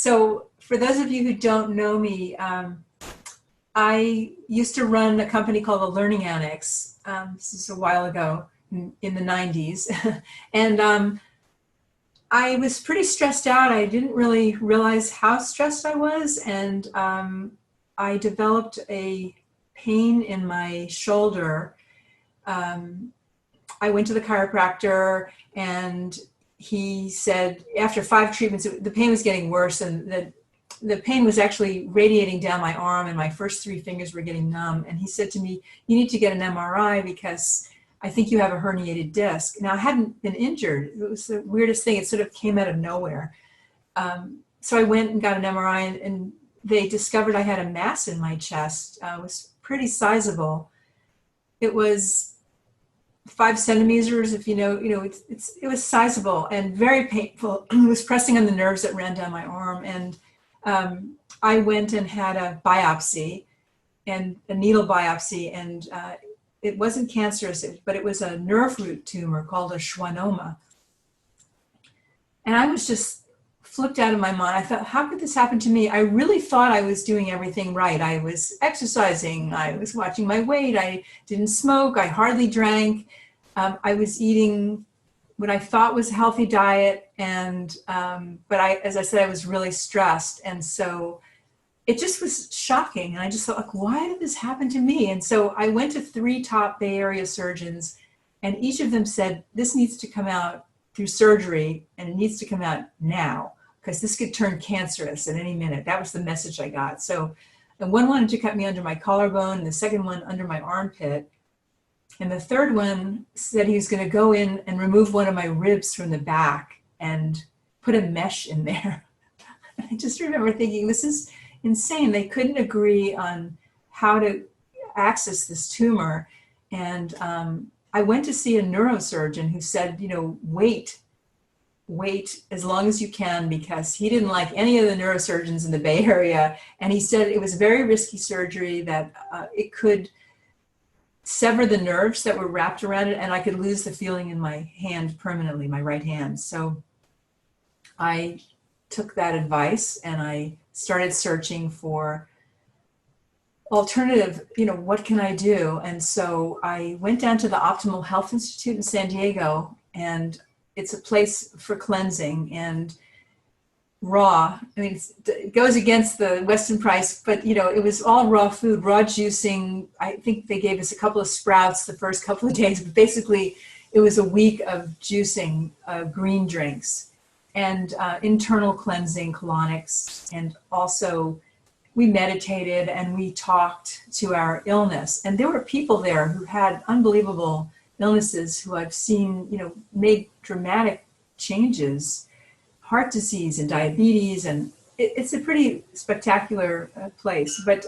So for those of you who don't know me, I used to run a company called the Learning Annex. This is a while ago in the 90s. And I was pretty stressed out. I didn't really realize how stressed I was. And I developed a pain in my shoulder. I went to the chiropractor and he said after 5 treatments, the pain was getting worse, and the pain was actually radiating down my arm, and my first 3 fingers were getting numb. And he said to me, you need to get an MRI because I think you have a herniated disc. Now, I hadn't been injured. It was the weirdest thing. It sort of came out of nowhere. So I went and got an MRI, and they discovered I had a mass in my chest. It was pretty sizable. It was 5 centimeters, if you know, it was sizable and very painful. It was pressing on the nerves that ran down my arm. And I went and had a biopsy, and a needle biopsy, and it wasn't cancerous, but it was a nerve root tumor called a schwannoma. And I was just flipped out of my mind. I thought, how could this happen to me? I really thought I was doing everything right. I was exercising. I was watching my weight. I didn't smoke. I hardly drank. I was eating what I thought was a healthy diet. And, but as I said, I was really stressed. And so it just was shocking. And I just thought, like, why did this happen to me? And so I went to 3 top Bay Area surgeons, and each of them said, this needs to come out through surgery, and it needs to come out now, because this could turn cancerous at any minute. That was the message I got. So, and one wanted to cut me under my collarbone, and the second one under my armpit. And the third one said he was going to go in and remove one of my ribs from the back and put a mesh in there. I just remember thinking, this is insane. They couldn't agree on how to access this tumor. And I went to see a neurosurgeon who said, wait as long as you can, because he didn't like any of the neurosurgeons in the Bay Area. And he said it was a very risky surgery, that it could sever the nerves that were wrapped around it, and I could lose the feeling in my hand permanently, my right hand. So I took that advice and I started searching for alternative, what can I do? And so I went down to the Optimal Health Institute in San Diego, and it's a place for cleansing and raw. I mean, it goes against the Weston price, but it was all raw food, raw juicing. I think they gave us a couple of sprouts the first couple of days, but basically it was a week of juicing green drinks and internal cleansing, colonics, and also we meditated and we talked to our illness. And there were people there who had unbelievable illnesses who I've seen, made dramatic changes, heart disease and diabetes, and it's a pretty spectacular place. But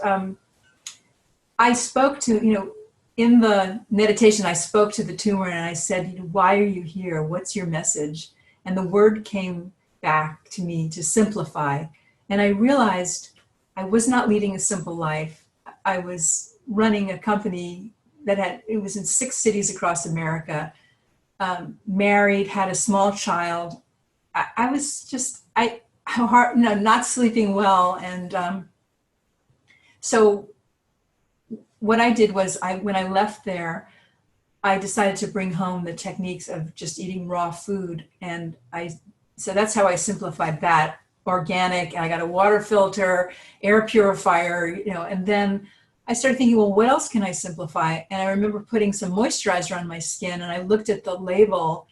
I spoke to, in the meditation, I spoke to the tumor and I said, why are you here? What's your message? And the word came back to me to simplify. And I realized I was not leading a simple life. I was running a company that it was in 6 cities across America, married, had a small child. I was just, not sleeping well. And so what I did was when I left there, I decided to bring home the techniques of just eating raw food. And so that's how I simplified that. Organic, and I got a water filter, air purifier, and then I started thinking, well, what else can I simplify? And I remember putting some moisturizer on my skin, and I looked at the label,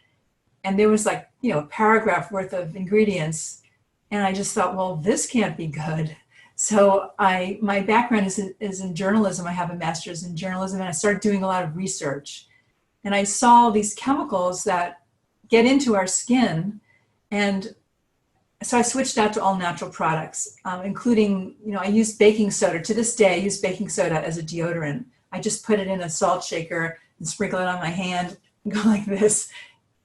and there was like, a paragraph worth of ingredients. And I just thought, well, this can't be good. So my background is in journalism. I have a master's in journalism, and I started doing a lot of research. And I saw these chemicals that get into our skin. And so I switched out to all natural products, including, I use baking soda. To this day, I use baking soda as a deodorant. I just put it in a salt shaker and sprinkle it on my hand and go like this.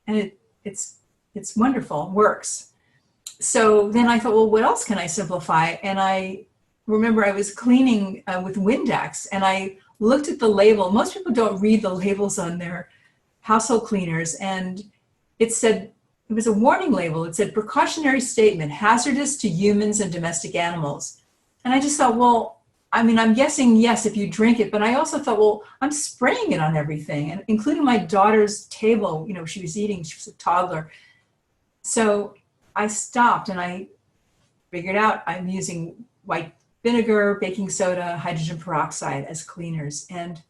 And it's wonderful, works. So then I thought, well, what else can I simplify? And I remember I was cleaning with Windex, and I looked at the label. Most people don't read the labels on their household cleaners. And it said it was a warning label. It said, precautionary statement, hazardous to humans and domestic animals. And I just thought, well, I mean, I'm guessing, yes, if you drink it, but I also thought, well, I'm spraying it on everything, and including my daughter's table, you know, she was eating, she was a toddler. So I stopped and I figured out I'm using white vinegar, baking soda, hydrogen peroxide as cleaners. And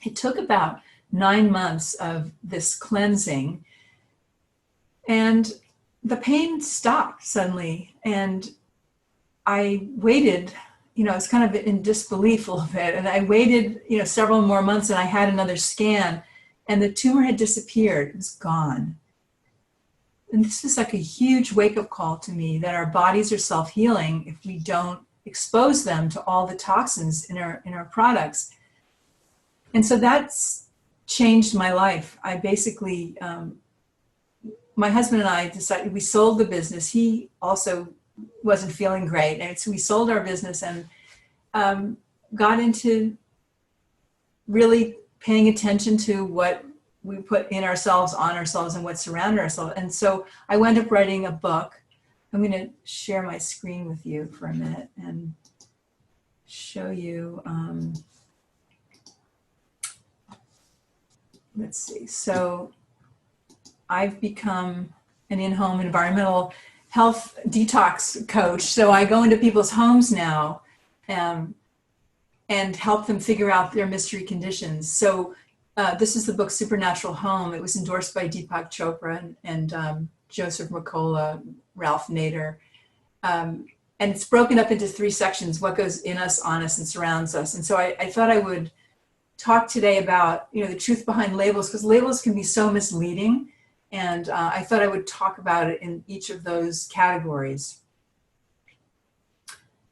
it took about 9 months of this cleansing, and the pain stopped suddenly. And I waited, you know, I was kind of in disbelief a little bit. And I waited, you know, several more months, and I had another scan, and the tumor had disappeared. It was gone. And this was like a huge wake-up call to me that our bodies are self-healing if we don't expose them to all the toxins in our products. And so that's changed my life. I basically, my husband and I decided, we sold the business. He also wasn't feeling great. And so we sold our business and got into really paying attention to what we put in ourselves, on ourselves, and what surrounded ourselves. And so I wound up writing a book. I'm going to share my screen with you for a minute and show you. Let's see. So I've become an in-home environmental health detox coach. So I go into people's homes now and help them figure out their mystery conditions. So this is the book Supernatural Home. It was endorsed by Deepak Chopra and Joseph Mercola, Ralph Nader. And it's broken up into 3 sections: what goes in us, on us, and surrounds us. And so I thought I would talk today about, you know, the truth behind labels, because labels can be so misleading. And I thought I would talk about it in each of those categories.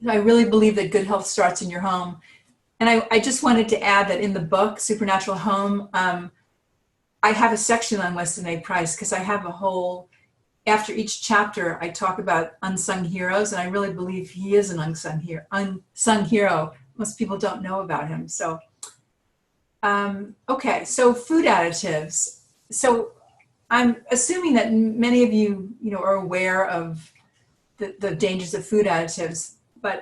I really believe that good health starts in your home. And I just wanted to add that in the book, Supernatural Home, I have a section on Weston A. Price, because I have a whole, after each chapter, I talk about unsung heroes, and I really believe he is an unsung hero. Most people don't know about him. So, okay, so food additives. So I'm assuming that many of you, you know, are aware of the dangers of food additives, but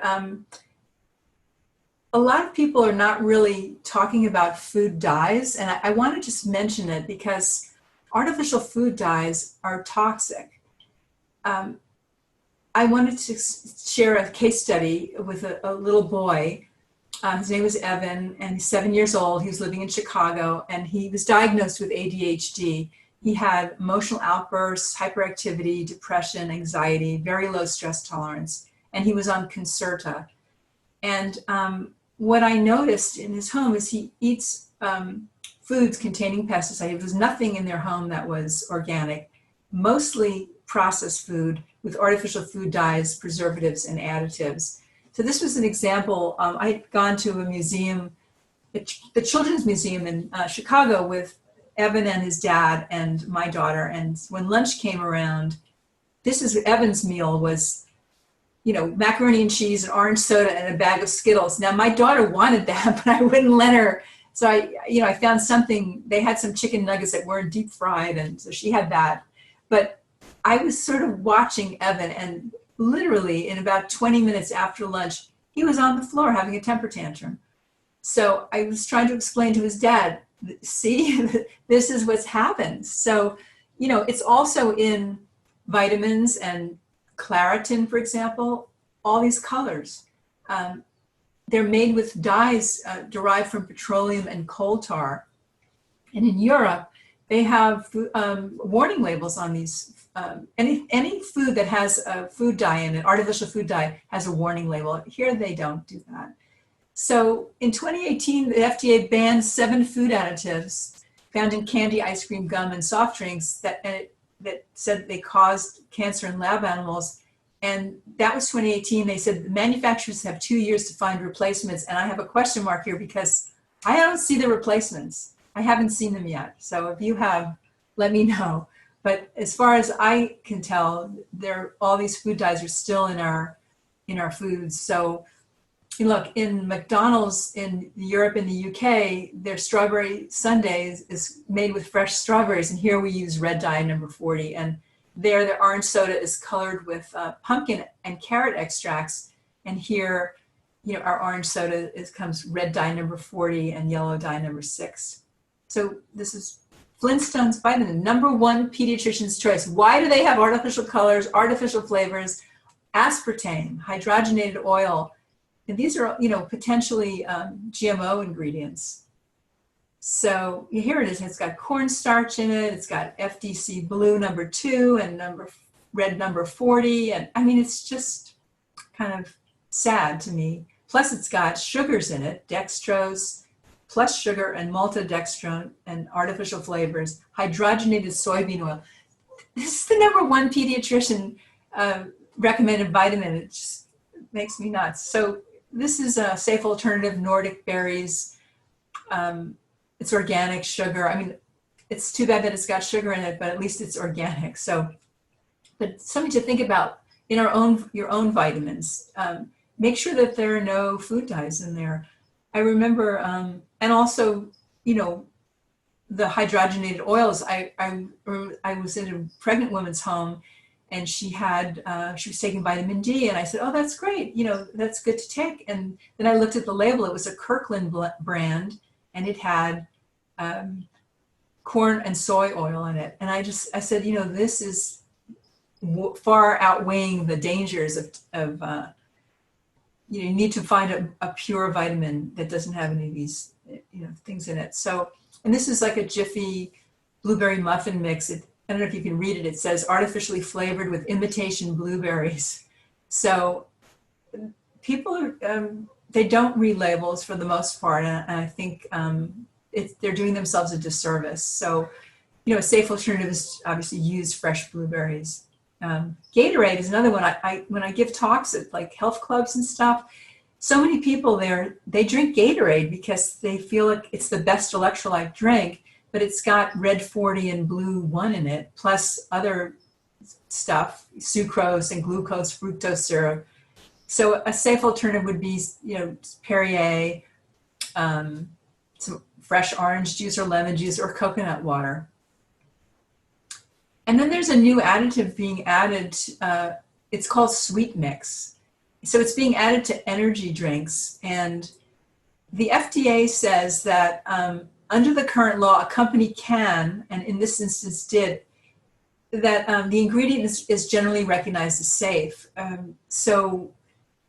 a lot of people are not really talking about food dyes, and I want to just mention it because artificial food dyes are toxic. I wanted to share a case study with a little boy. His name was Evan, and he's 7 years old. He was living in Chicago, and he was diagnosed with ADHD. He had emotional outbursts, hyperactivity, depression, anxiety, very low stress tolerance, and he was on Concerta. And what I noticed in his home is he eats foods containing pesticides. There was nothing in their home that was organic, mostly processed food with artificial food dyes, preservatives, and additives. So this was an example. I'd gone to a museum, the Children's Museum in Chicago, with Evan and his dad and my daughter. And when lunch came around, Evan's meal was, you know, macaroni and cheese and orange soda and a bag of Skittles. Now my daughter wanted that, but I wouldn't let her. So I found something. They had some chicken nuggets that weren't deep fried, and so she had that. But I was sort of watching Evan, and literally in about 20 minutes after lunch, he was on the floor having a temper tantrum. So I was trying to explain to his dad, see, this is what's happened. So, you know, it's also in vitamins and Claritin, for example, all these colors. They're made with dyes derived from petroleum and coal tar. And in Europe, they have warning labels on these. Any food that has a food dye in it, artificial food dye, has a warning label. Here they don't do that. So in 2018, the FDA banned 7 food additives found in candy, ice cream, gum, and soft drinks that said they caused cancer in lab animals. And that was 2018. They said the manufacturers have 2 years to find replacements. And I have a question mark here because I don't see the replacements. I haven't seen them yet. So if you have, let me know. But as far as I can tell, all these food dyes are still in our foods. So look, in McDonald's in Europe and the UK, their strawberry sundae is made with fresh strawberries, and here we use red dye number 40. And their orange soda is colored with pumpkin and carrot extracts. And here, our orange soda comes red dye number 40 and yellow dye number 6. So this is Flintstone's vitamin, #1 pediatrician's choice. Why do they have artificial colors, artificial flavors, aspartame, hydrogenated oil? And these are, potentially GMO ingredients. So here it is. It's got cornstarch in it. It's got FDC blue number 2 and red number 40. And I mean, it's just kind of sad to me. Plus it's got sugars in it, dextrose, plus sugar and maltodextrin and artificial flavors, hydrogenated soybean oil. This is the #1 pediatrician recommended vitamin. It just makes me nuts. So this is a safe alternative, Nordic berries. It's organic sugar. I mean, it's too bad that it's got sugar in it, but at least it's organic. So, but something to think about in your own vitamins. Make sure that there are no food dyes in there. I remember, and also, the hydrogenated oils. I was in a pregnant woman's home, and she was taking vitamin D, and I said, "Oh, that's great. That's good to take." And then I looked at the label. It was a Kirkland brand, and it had corn and soy oil in it. And I said, this is far outweighing the dangers of you need to find a pure vitamin that doesn't have any of these, things in it. So, and this is like a Jiffy blueberry muffin mix. I don't know if you can read it. It says artificially flavored with imitation blueberries. So people are, they don't read labels for the most part. And I think they're doing themselves a disservice. So, a safe alternative is obviously use fresh blueberries. Gatorade is another one. When I give talks at like health clubs and stuff, so many people there, they drink Gatorade because they feel like it's the best electrolyte drink, but it's got red 40 and blue 1 in it, plus other stuff, sucrose and glucose, fructose syrup. So a safe alternative would be, Perrier, some fresh orange juice or lemon juice or coconut water. And then there's a new additive being added. It's called Sweet Mix. So it's being added to energy drinks. And the FDA says that under the current law, a company can, and in this instance did, that the ingredient is generally recognized as safe. So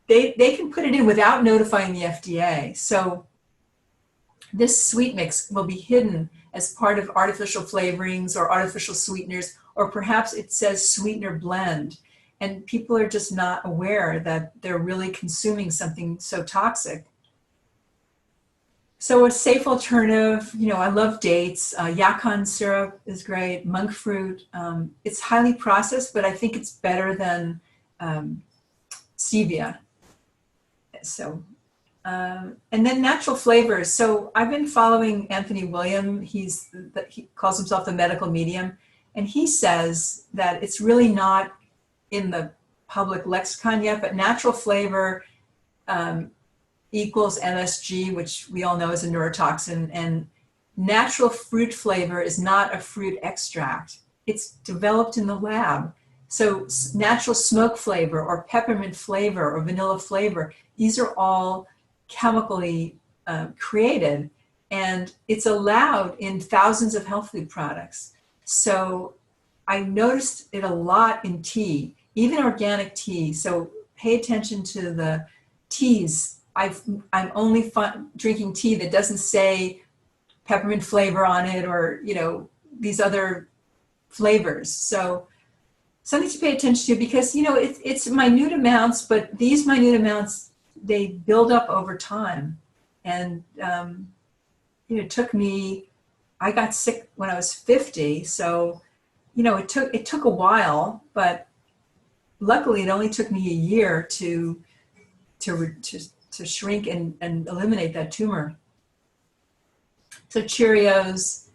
they can put it in without notifying the FDA. So this sweet mix will be hidden as part of artificial flavorings or artificial sweeteners, or perhaps it says sweetener blend. And people are just not aware that they're really consuming something so toxic. So a safe alternative, I love dates. Yacon syrup is great, monk fruit. It's highly processed, but I think it's better than stevia. So, and then natural flavors. So I've been following Anthony William. He calls himself the medical medium. And he says that it's really not in the public lexicon yet, but natural flavor equals MSG, which we all know is a neurotoxin, and natural fruit flavor is not a fruit extract. It's developed in the lab. So natural smoke flavor or peppermint flavor or vanilla flavor, these are all chemically created, and it's allowed in thousands of health food products. So I noticed it a lot in tea, even organic tea. So pay attention to the teas. I'm only drinking tea that doesn't say peppermint flavor on it or, these other flavors. So something to pay attention to because, it's minute amounts, but these minute amounts, they build up over time. And, it took me, I got sick when I was 50. So, it took a while, but luckily it only took me a year to shrink and eliminate that tumor. So Cheerios,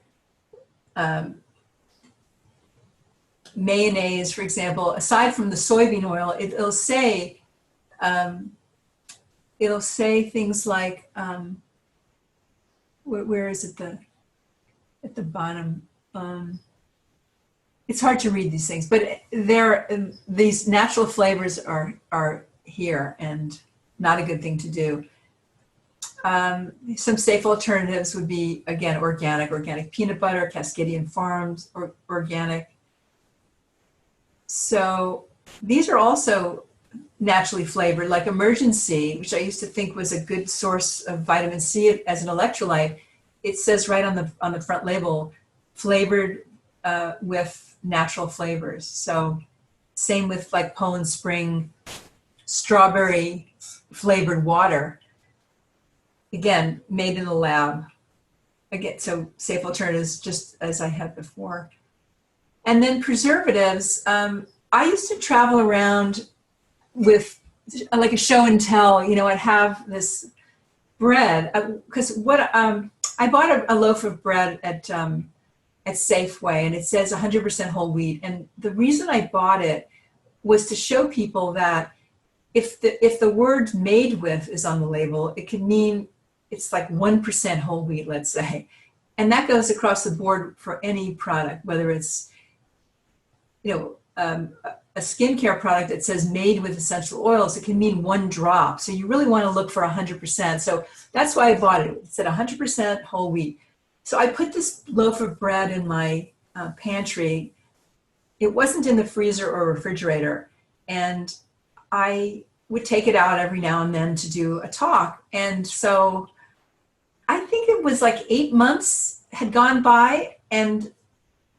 mayonnaise, for example, aside from the soybean oil, it'll say things like, where is it at the bottom? it's hard to read these things, but these natural flavors are here and not a good thing to do. Some safe alternatives would be, again, organic peanut butter, Cascadian Farms, or organic. So these are also naturally flavored, like Emergency, which I used to think was a good source of vitamin C as an electrolyte. It says right on the front label, flavored with natural flavors. So same with like Poland Spring strawberry flavored water. Again, made in the lab. Again, so safe alternatives, just as I had before. And then preservatives. I used to travel around with like a show and tell. I'd have this bread because I bought a loaf of bread at Safeway, and it says 100% whole wheat. And the reason I bought it was to show people that if the word "made with" is on the label, it can mean it's like 1% whole wheat, let's say. And that goes across the board for any product, whether it's, a skincare product that says made with essential oils, it can mean 1 drop. So you really want to look for 100%. So that's why I bought it. It said 100% whole wheat. So I put this loaf of bread in my pantry. It wasn't in the freezer or refrigerator. And I would take it out every now and then to do a talk. And so I think it was like 8 months had gone by, and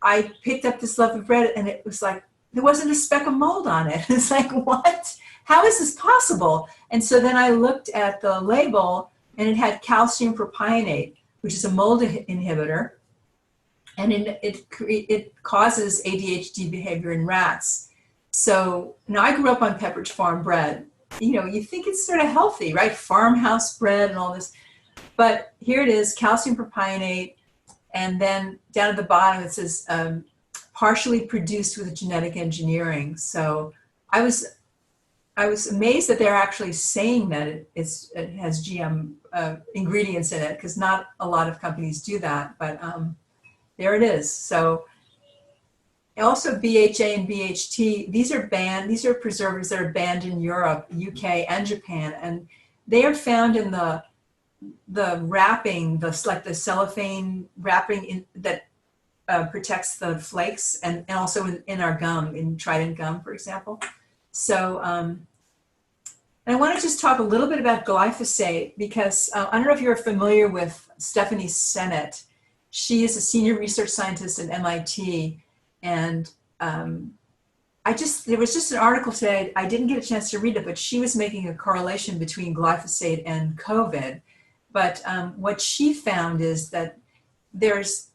I picked up this loaf of bread, and it was like, there wasn't a speck of mold on it. It's like, what? How is this possible? And so then I looked at the label, and it had calcium propionate, which is a mold inhibitor, and it causes ADHD behavior in rats. So now I grew up on Pepperidge Farm bread. You think it's sort of healthy, right? Farmhouse bread and all this. But here it is, calcium propionate, and then down at the bottom it says partially produced with genetic engineering. So I was amazed that they're actually saying that it has GM ingredients in it, because not a lot of companies do that. But there it is. So also BHA and BHT, these are banned. These are preservatives that are banned in Europe, UK, and Japan, and they are found in the wrapping, the cellophane wrapping that protects the flakes, and also in our gum, in Trident gum, for example. So and I want to just talk a little bit about glyphosate, because I don't know if you're familiar with Stephanie Sennett. She is a senior research scientist at MIT, and there was just an article today, I didn't get a chance to read it, but she was making a correlation between glyphosate and COVID. But what she found is that there's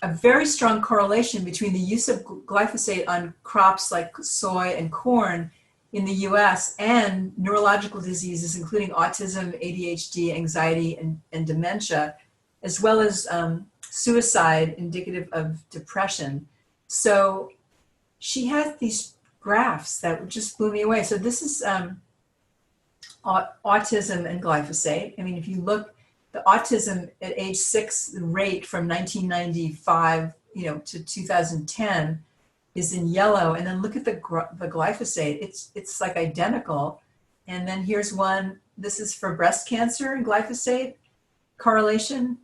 a very strong correlation between the use of glyphosate on crops like soy and corn in the US and neurological diseases, including autism, ADHD, anxiety, and dementia, as well as suicide indicative of depression. So she has these graphs that just blew me away. So this is autism and glyphosate. I mean, if you look, the autism at age 6 rate from 1995, to 2010 is in yellow, and then look at the glyphosate. It's like identical. And then here's one. This is for breast cancer and glyphosate correlation.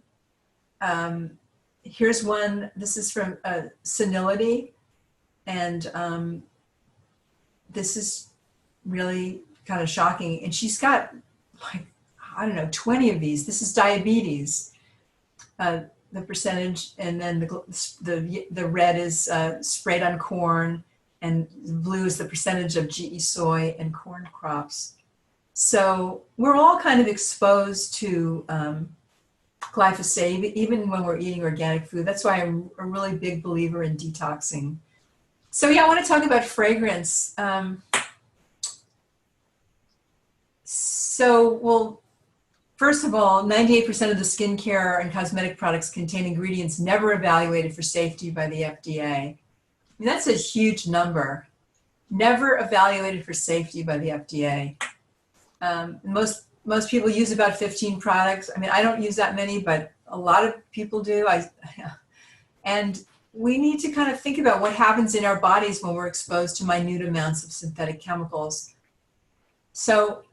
Here's one. This is from senility, and this is really kind of shocking. And she's got like, I don't know, 20 of these. This is diabetes, the percentage, and then the red is sprayed on corn, and blue is the percentage of GE soy and corn crops. So we're all kind of exposed to glyphosate, even when we're eating organic food. That's why I'm a really big believer in detoxing. So yeah, I want to talk about fragrance. First of all, 98% of the skincare and cosmetic products contain ingredients never evaluated for safety by the FDA. I mean, that's a huge number. Never evaluated for safety by the FDA. Most people use about 15 products. I mean, I don't use that many, but a lot of people do. And we need to kind of think about what happens in our bodies when we're exposed to minute amounts of synthetic chemicals. So,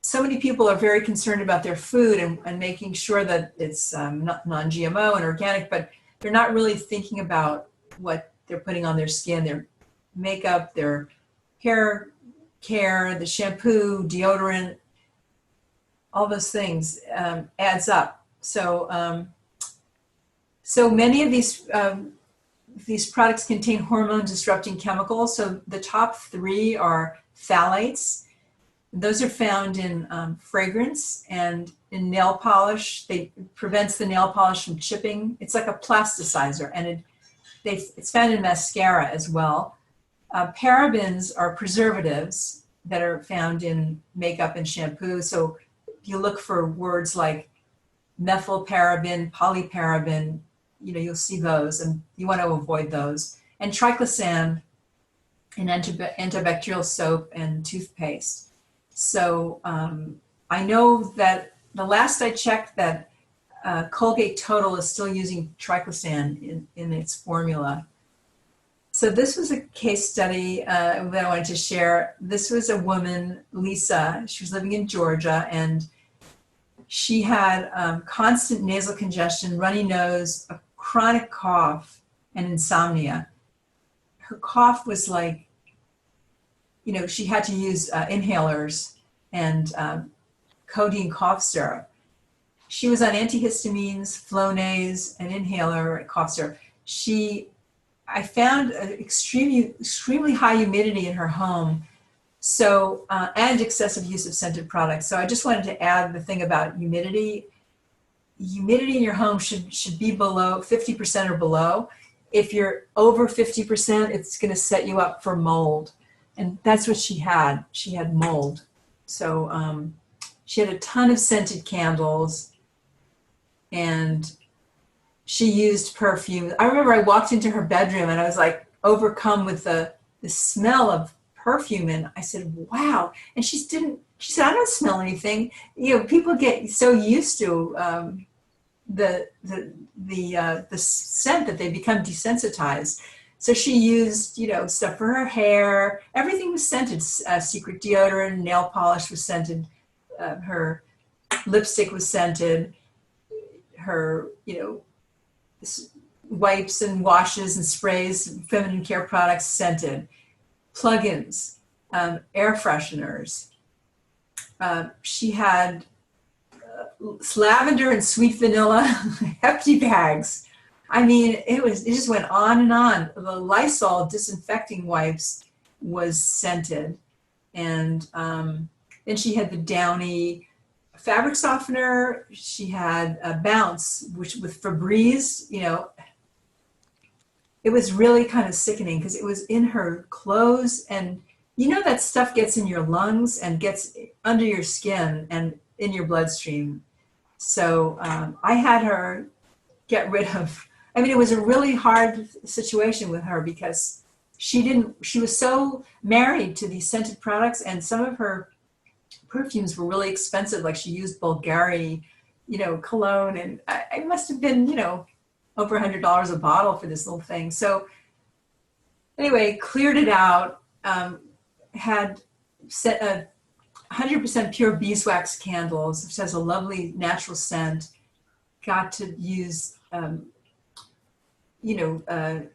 so many people are very concerned about their food and making sure that it's non-GMO and organic, but they're not really thinking about what they're putting on their skin, their makeup, their hair care, the shampoo, deodorant, all those things adds up. So, so many of these products contain hormone-disrupting chemicals. So the top 3 are phthalates. Those are found in fragrance and in nail polish. It prevents the nail polish from chipping. It's like a plasticizer, and it's found in mascara as well. Parabens are preservatives that are found in makeup and shampoo. So if you look for words like methylparaben, polyparaben, you'll see those, and you want to avoid those. And triclosan in antibacterial soap and toothpaste. So I know that the last I checked that Colgate Total is still using triclosan in its formula. So this was a case study that I wanted to share. This was a woman, Lisa. She was living in Georgia, and she had constant nasal congestion, runny nose, a chronic cough, and insomnia. Her cough was like, she had to use inhalers and codeine cough syrup. She was on antihistamines, Flonase, an inhaler, cough syrup. I found extremely high humidity in her home, so and excessive use of scented products. So I just wanted to add the thing about humidity. Humidity in your home should be below 50% or below. If you're over 50%, it's going to set you up for mold. And that's what she had. She had mold. So she had a ton of scented candles, and she used perfume. I remember I walked into her bedroom and I was like overcome with the smell of perfume. And I said, wow. And she said, I don't smell anything. People get so used to the scent that they become desensitized. So she used, stuff for her hair. Everything was scented. Secret deodorant, nail polish was scented. Her lipstick was scented. Her, wipes and washes and sprays, feminine care products scented. Plug-ins, air fresheners. She had lavender and sweet vanilla Hefty bags. I mean, it just went on and on. The Lysol disinfecting wipes was scented. And then she had the Downy fabric softener. She had a Bounce, which with Febreze, it was really kind of sickening because it was in her clothes. And that stuff gets in your lungs and gets under your skin and in your bloodstream. So I had her get rid of, it was a really hard situation with her because she was so married to these scented products, and some of her perfumes were really expensive. Like she used Bulgari, cologne, and it must have been, over $100 a bottle for this little thing. So anyway, cleared it out, had set a 100% pure beeswax candles, which has a lovely natural scent. Got to use,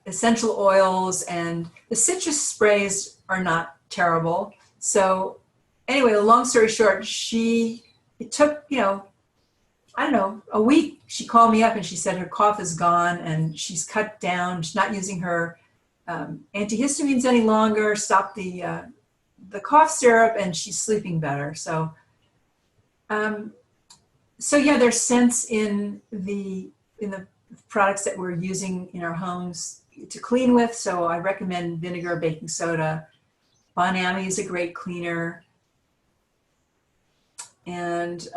essential oils, and the citrus sprays are not terrible. So anyway, long story short, it took, a week. She called me up and she said her cough is gone and she's cut down. She's not using her antihistamines any longer, stopped the cough syrup, and she's sleeping better. So, there's scents in the products that we're using in our homes to clean with. So I recommend vinegar, baking soda. Bon Ami is a great cleaner. And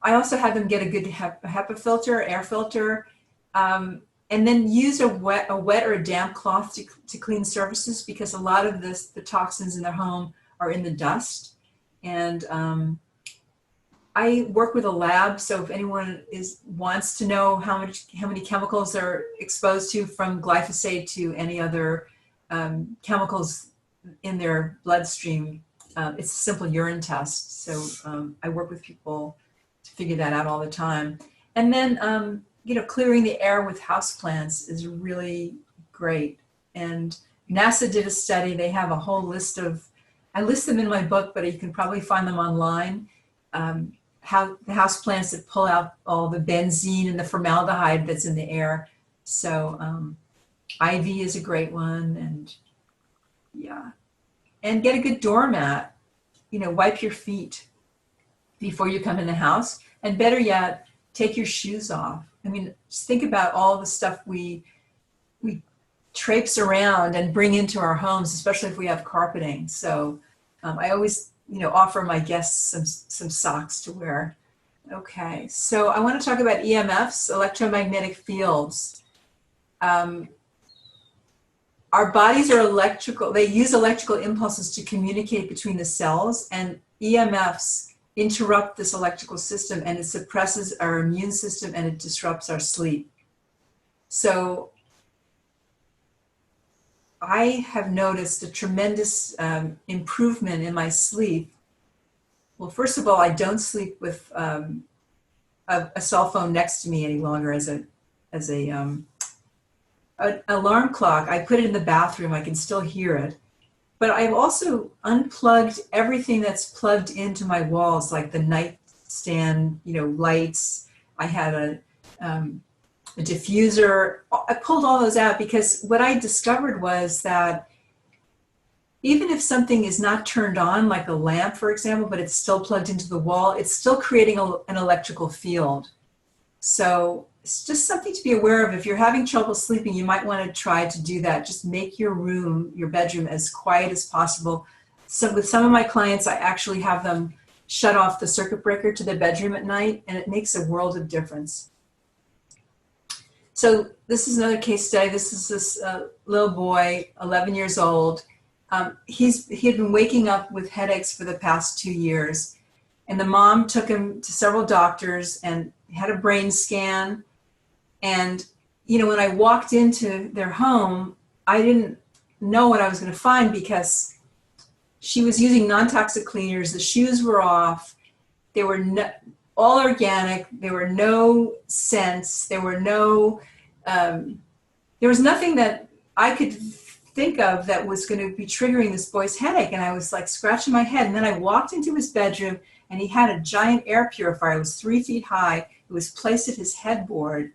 I also had them get a good HEPA filter, air filter, and then use a wet or a damp cloth to clean surfaces, because a lot of the toxins in their home are in the dust. And I work with a lab, so if anyone wants to know how many chemicals they're exposed to, from glyphosate to any other chemicals in their bloodstream, it's a simple urine test. So I work with people to figure that out all the time. And then clearing the air with houseplants is really great. And NASA did a study. They have a whole list of, I list them in my book, but you can probably find them online. How the house plants that pull out all the benzene and the formaldehyde that's in the air. So ivy is a great one, and yeah. And get a good doormat. Wipe your feet before you come in the house. And better yet, take your shoes off. I mean, just think about all the stuff we traipse around and bring into our homes, especially if we have carpeting. So I always offer my guests some socks to wear. Okay, so I want to talk about EMFs, electromagnetic fields. Our bodies are electrical. They use electrical impulses to communicate between the cells, and EMFs interrupt this electrical system, and it suppresses our immune system, and it disrupts our sleep. So I have noticed a tremendous improvement in my sleep. Well, first of all, I don't sleep with a cell phone next to me any longer as an alarm clock. I put it in the bathroom. I can still hear it. But I've also unplugged everything that's plugged into my walls, like the nightstand, lights. I had a diffuser. I pulled all those out because what I discovered was that even if something is not turned on, like a lamp, for example, but it's still plugged into the wall, it's still creating an electrical field. So it's just something to be aware of. If you're having trouble sleeping, you might want to try to do that. Just make your bedroom, as quiet as possible. So with some of my clients, I actually have them shut off the circuit breaker to their bedroom at night, and it makes a world of difference. So this is another case study. This is this little boy, 11 years old. He had been waking up with headaches for the past 2 years, and the mom took him to several doctors and had a brain scan. And, when I walked into their home, I didn't know what I was going to find because she was using non-toxic cleaners. The shoes were off. They were all organic. There were no scents. There was nothing that I could think of that was going to be triggering this boy's headache. And I was like scratching my head. And then I walked into his bedroom, and he had a giant air purifier. It was 3 feet high. It was placed at his headboard,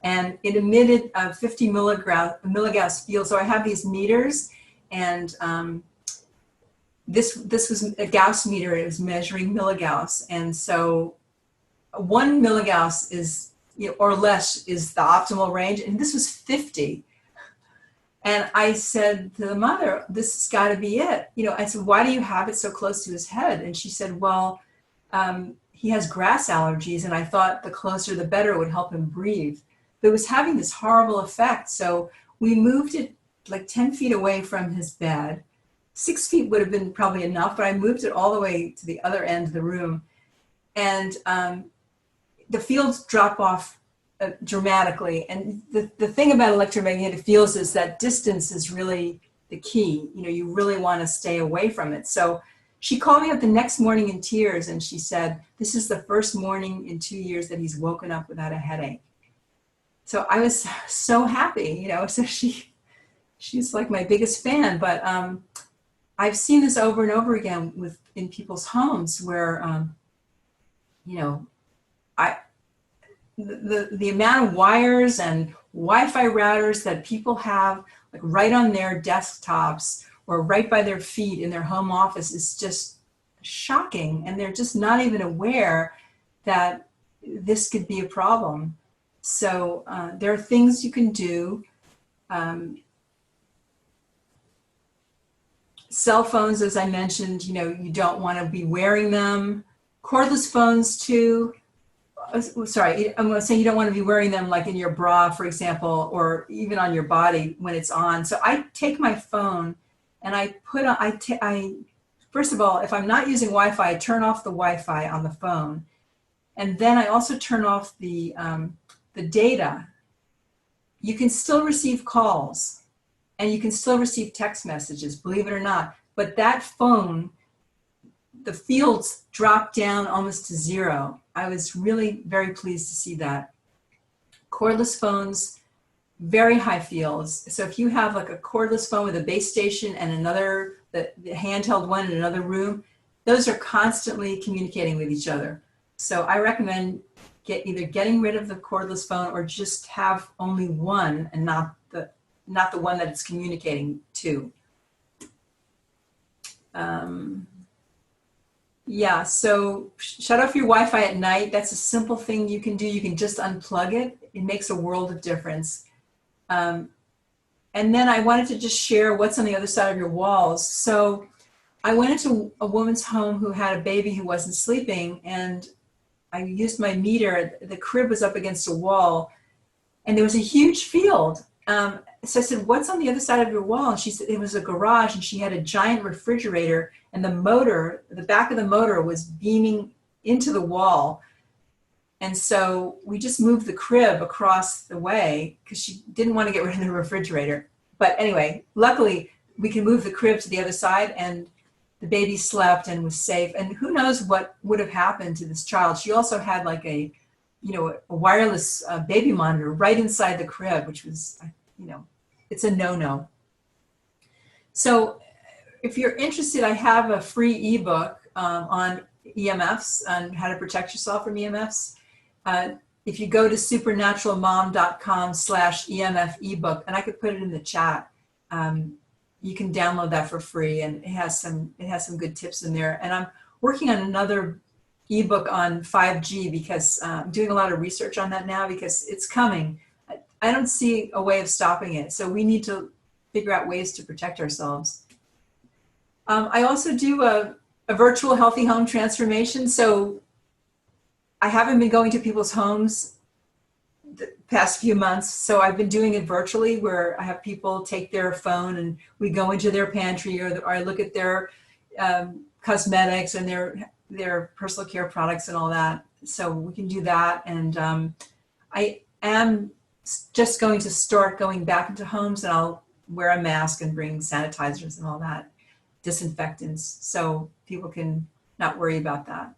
and it emitted 50 milligauss field. So I have these meters, and this was a Gauss meter. It was measuring milligauss. And so 1 milligauss is, or less, is the optimal range. And this was 50. And I said to the mother, this has got to be it. I said, why do you have it so close to his head? And she said, well, he has grass allergies, and I thought the closer the better, it would help him breathe. But it was having this horrible effect. So we moved it like 10 feet away from his bed. 6 feet would have been probably enough, but I moved it all the way to the other end of the room. And the fields drop off dramatically. And the thing about electromagnetic fields is that distance is really the key. You really want to stay away from it. So she called me up the next morning in tears, and she said, this is the first morning in 2 years that he's woken up without a headache. So I was so happy, so she's like my biggest fan. But I've seen this over and over again in people's homes where, the amount of wires and Wi-Fi routers that people have like right on their desktops or right by their feet in their home office is just shocking. And they're just not even aware that this could be a problem. So there are things you can do. Cell phones, as I mentioned, you don't want to be wearing them. Cordless phones too. Sorry, I'm saying you don't want to be wearing them like in your bra, for example, or even on your body when it's on. So I take my phone and I put on, first of all, if I'm not using Wi-Fi, I turn off the Wi-Fi on the phone. And then I also turn off the data. You can still receive calls and you can still receive text messages, believe it or not. But that phone, the fields dropped down almost to zero. I was really very pleased to see that. Cordless phones, very high fields. So if you have like a cordless phone with a base station and another, the handheld one in another room, those are constantly communicating with each other. So I recommend either getting rid of the cordless phone or just have only one and not the one that it's communicating to. Yeah, so shut off your Wi-Fi at night. That's a simple thing you can do. You can just unplug it. It makes a world of difference. And then I wanted to just share what's on the other side of your walls. So I went into a woman's home who had a baby who wasn't sleeping, and I used my meter. The crib was up against a wall, and there was a huge field. So I said, what's on the other side of your wall? And she said it was a garage, and she had a giant refrigerator, and the motor, the back of the motor was beaming into the wall. And so we just moved the crib across the way because she didn't want to get rid of the refrigerator. But anyway, luckily we can move the crib to the other side, and the baby slept and was safe. And who knows what would have happened to this child. She also had like a wireless baby monitor right inside the crib, which was, it's a no-no. So if you're interested, I have a free ebook on EMFs, on how to protect yourself from EMFs. If you go to supernaturalmom.com/EMF ebook, and I could put it in the chat, you can download that for free, and it has some good tips in there. And I'm working on another ebook on 5G because I'm doing a lot of research on that now because it's coming. I don't see a way of stopping it, so we need to figure out ways to protect ourselves. I also do a virtual healthy home transformation. So I haven't been going to people's homes the past few months, so I've been doing it virtually, where I have people take their phone and we go into their pantry, or I look at their cosmetics and their personal care products and all that. So we can do that. And I am just going to start going back into homes, and I'll wear a mask and bring sanitizers and all that, disinfectants, so people can not worry about that.